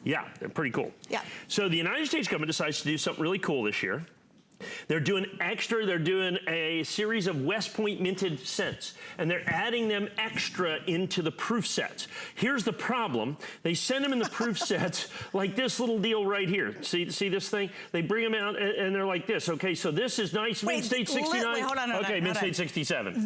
Yeah, they're pretty cool. Yeah. So the United States government decides to do something really cool this year. They're doing a series of West Point minted scents, and they're adding them extra into the proof sets. Here's the problem. They send them in the proof sets like this little deal right here. See this thing? They bring them out and they're like this. Okay, so this is nice, Mint State 69. Wait, hold on. Okay, Mint State 67.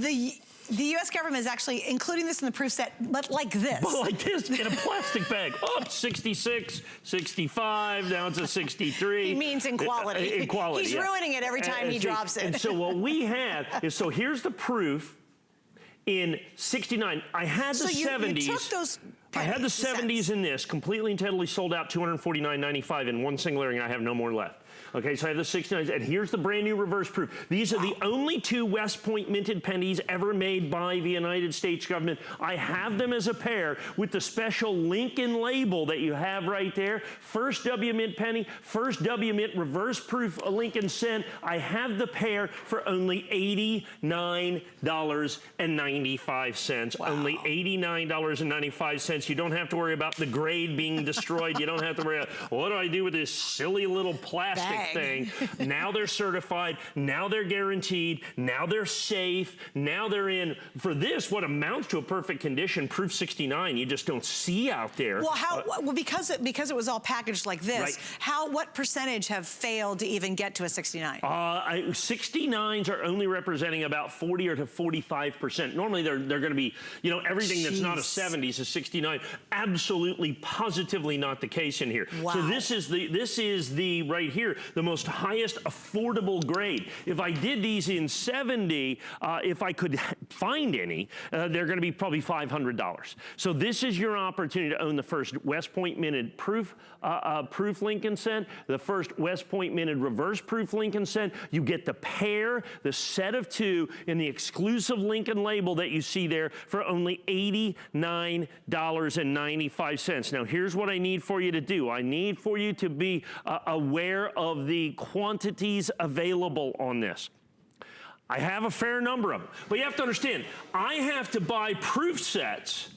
The U.S. government is actually including this in the proof set, but like this. But like this, in a plastic bag. Up 66, 65, down to 63. He means in quality. In quality, He's ruining it every time he drops it. And so what we have is, so here's the proof in 69. I had the 70s. You took those I had the 70s in this, completely and totally sold out, $249.95 in one single earring. I have no more left. Okay, so I have the 69s, and here's the brand new reverse proof. These are the only two West Point minted pennies ever made by the United States government. I have them as a pair with the special Lincoln label that you have right there. First WMint penny, first WMint reverse proof Lincoln cent. I have the pair for only $89.95. Wow. Only $89.95. You don't have to worry about the grade being destroyed. You don't have to worry about, what do I do with this silly little plastic thing? Now they're certified. Now they're guaranteed. Now they're safe. Now they're in, for this, what amounts to a perfect condition, proof 69, you just don't see out there. Well, well, because it was all packaged like this, right. What percentage have failed to even get to a 69? 69s are only representing about 40 or to 45%. Normally they're going to be, you know, everything that's not a 70 is a 69. Absolutely, positively not the case in here. Wow. So this is the right here, the most highest affordable grade. If I did these in 70, if I could find any, they're going to be probably $500. So this is your opportunity to own the first West Point minted proof Lincoln cent, the first West Point minted reverse proof Lincoln cent. You get the pair, the set of two, in the exclusive Lincoln label that you see there for only $89.95. Now here's what I need for you to do. I need for you to be aware of the quantities available on this. I have a fair number of them, but you have to understand, I have to buy proof sets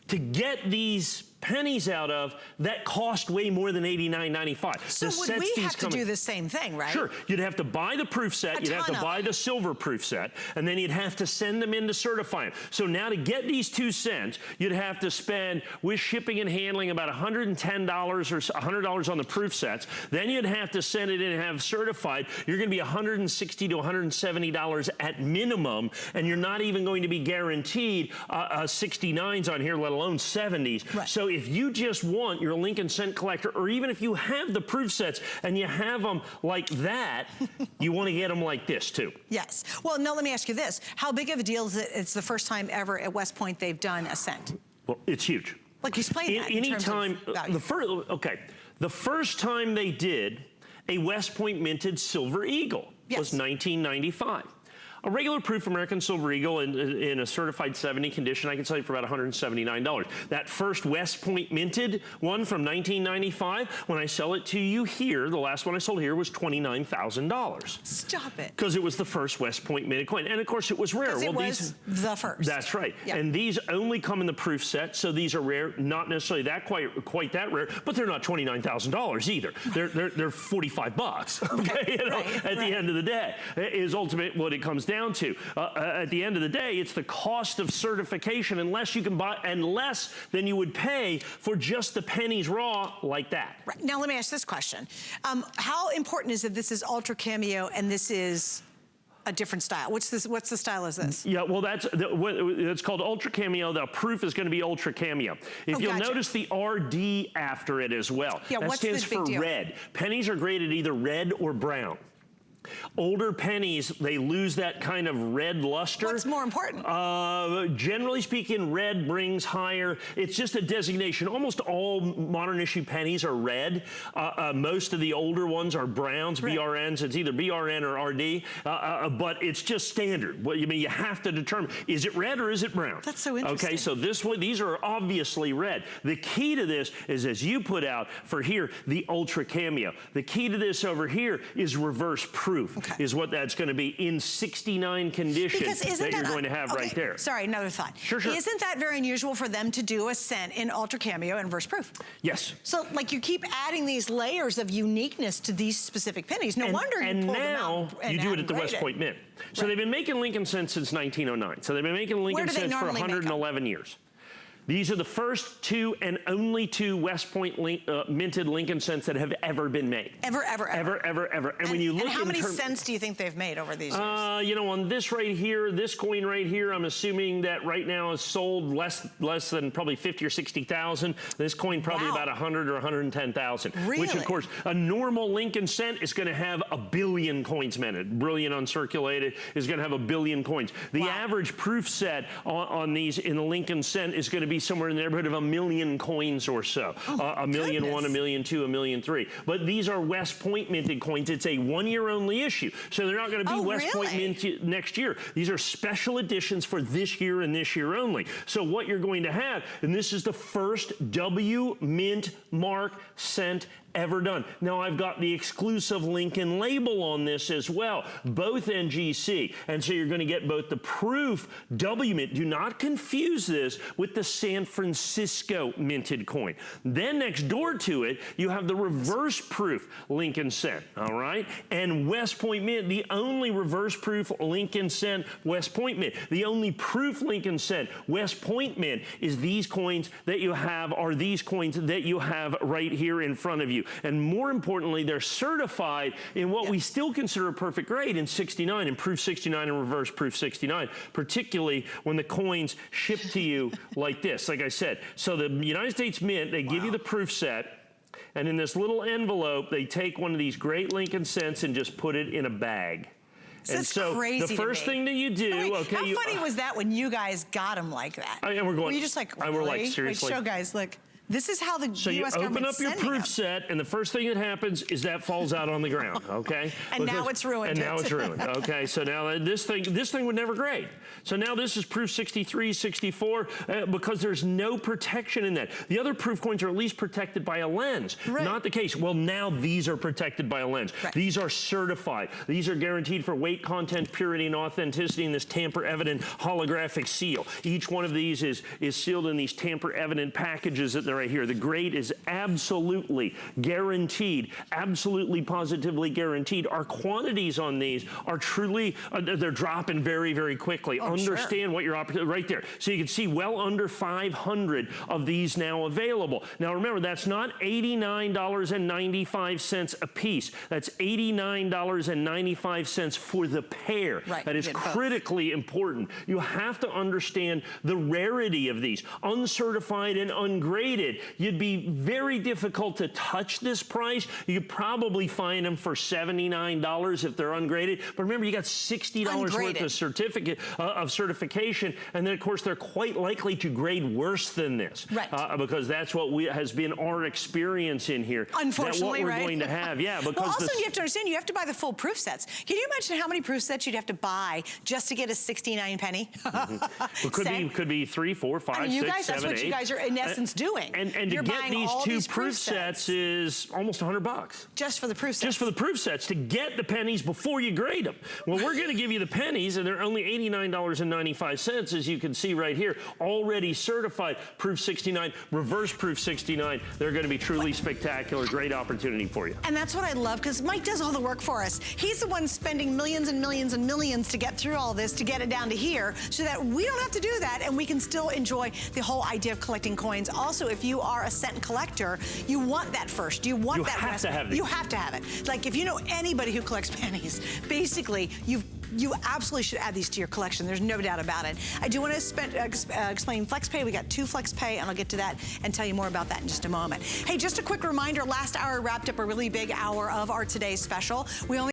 to get these pennies out of that cost way more than $89.95. So would we have to do the same thing, right? Sure. You'd have to buy the proof set, you'd have to buy the silver proof set, and then you'd have to send them in to certify them. So now to get these 2 cents, you'd have to spend, with shipping and handling, about $110 or $100 on the proof sets. Then you'd have to send it in and have certified. You're going to be $160 to $170 at minimum, and you're not even going to be guaranteed 69s on here, let alone 70s. Right. So if you just want your Lincoln cent collector, or even if you have the proof sets and you have them like that, you want to get them like this too. Yes. Well, now let me ask you this. How big of a deal is it? It's the first time ever at West Point they've done a cent. Well, it's huge. Like, explain that in terms of value. The first time they did a West Point minted Silver Eagle was 1995. A regular proof American Silver Eagle in a certified 70 condition, I can sell you for about $179. That first West Point minted one from 1995, when I sell it to you here, the last one I sold here was $29,000. Stop it. Because it was the first West Point minted coin. And of course it was rare. Well, it was the first. That's right. Yep. And these only come in the proof set, so these are rare, not necessarily that quite that rare, but they're not $29,000 either. They're 45 bucks, okay? You know, at the end of the day, is ultimate what it comes down to. At the end of the day, it's the cost of certification, unless you can buy, and less than you would pay for just the pennies raw like that. Right. Now let me ask this question. How important is it this is ultra cameo and this is a different style? What's the style is this? Yeah, well, it's called Ultra Cameo. The proof is going to be Ultra Cameo. If you'll notice the RD after it as well. Yeah, that stands for red. Pennies are graded either red or brown. Older pennies, they lose that kind of red luster. What's more important? Generally speaking, red brings higher. It's just a designation. Almost all modern issue pennies are red. Most of the older ones are browns, BRNs. It's either BRN or RD, but it's just standard. Well, I mean, you have to determine, is it red or is it brown? That's so interesting. Okay, so this one, these are obviously red. The key to this is, as you put out for here, the Ultra Cameo. The key to this over here is reverse proof. proof is what that's going to be in 69 condition that you're going to have right there. Sorry, another thought. Sure. Isn't that very unusual for them to do a scent in Ultra Cameo and reverse proof? Yes. So, like, you keep adding these layers of uniqueness to these specific pennies. No wonder you pull them out. And now you do it at the West Point Mint. So they've been making Lincoln scents since 1909. So they've been making Lincoln scents for 111 years. These are the first 2 and only 2 West Point minted Lincoln scents that have ever been made. Ever. And when you look, and how many cents do you think they've made over these years? You know, on this right here, this coin right here, I'm assuming that right now is sold less than probably 50 or 60,000. This coin probably about 100 or 110,000. Really? Which, of course, a normal Lincoln cent is going to have 1 billion coins minted. Brilliant uncirculated is going to have 1 billion coins. The average proof set on these in the Lincoln cent is going to be somewhere in the neighborhood of 1 million coins or so. 1 million, 1 million, 2, 1 million, 3. But these are West Point minted coins. It's a 1-year only issue. So they're not going to be West Point mint next year. These are special editions for this year and this year only. So what you're going to have, and this is the first WMint mark scent ever done. Now I've got the exclusive Lincoln label on this as well, both NGC. And so you're going to get both the proof WMint. Do not confuse this with the San Francisco minted coin. Then next door to it, you have the reverse proof Lincoln scent, all right? And West Point Mint, the only reverse proof Lincoln scent, West Point Mint. The only proof Lincoln scent, West Point Mint, is these coins that you have, are these coins that you have right here in front of you. And more importantly, they're certified in what we still consider a perfect grade in 69, in proof 69 and reverse proof 69, particularly when the coins ship to you like this, like I said. So the United States Mint, they give you the proof set, and in this little envelope, they take one of these great Lincoln cents and just put it in a bag. And so the first thing that you do, how funny was that when you guys got them like that? And we're going, were you just like, really? We're like, seriously? Wait, show guys, look. This is how the U.S. government's So you open up your proof them. set, and the first thing that happens is that falls out on the ground, okay? And now it's ruined. And now it's ruined, okay? So now this thing would never grade. So now this is proof 63, 64, because there's no protection in that. The other proof coins are at least protected by a lens. Not the case. Well, now these are protected by a lens. These are certified. These are guaranteed for weight, content, purity, and authenticity in this tamper-evident holographic seal. Each one of these is sealed in these tamper-evident packages that they're right here. The grade is absolutely guaranteed, absolutely positively guaranteed. Our quantities on these are truly, they're dropping very, very quickly. Understand what you're operating right there. So you can see well under 500 of these now available. Now remember, that's not $89.95 a piece. That's $89.95 for the pair. That is critically important. You have to understand the rarity of these. Uncertified and ungraded, you'd be very difficult to touch this price. You could probably find them for $79 if they're ungraded. But remember, you got $60 worth of certification, and then of course they're quite likely to grade worse than this, because that's what has been our experience in here. Unfortunately, what we're going to have, because well, also you have to understand, you have to buy the full proof sets. Can you imagine how many proof sets you'd have to buy just to get a 69 penny? It could be 3, 4, 5, 6, 7, 8. That's what you guys are in essence doing. And to get these 2 proof sets is almost $100. Just for the proof sets? Just for the proof sets, to get the pennies before you grade them. Well, we're going to give you the pennies, and they're only $89.95, as you can see right here. Already certified proof 69, reverse proof 69. They're going to be truly spectacular. Great opportunity for you. And that's what I love, because Mike does all the work for us. He's the one spending millions and millions and millions to get through all this, to get it down to here, so that we don't have to do that, and we can still enjoy the whole idea of collecting coins. Also, if you are a cent collector, you want that first. You want that. You have to have it. You have to have it. Like, if you know anybody who collects pennies, basically, you absolutely should add these to your collection. There's no doubt about it. I do want to explain FlexPay. We got 2 FlexPay, and I'll get to that and tell you more about that in just a moment. Hey, just a quick reminder, last hour wrapped up a really big hour of our today's special. We only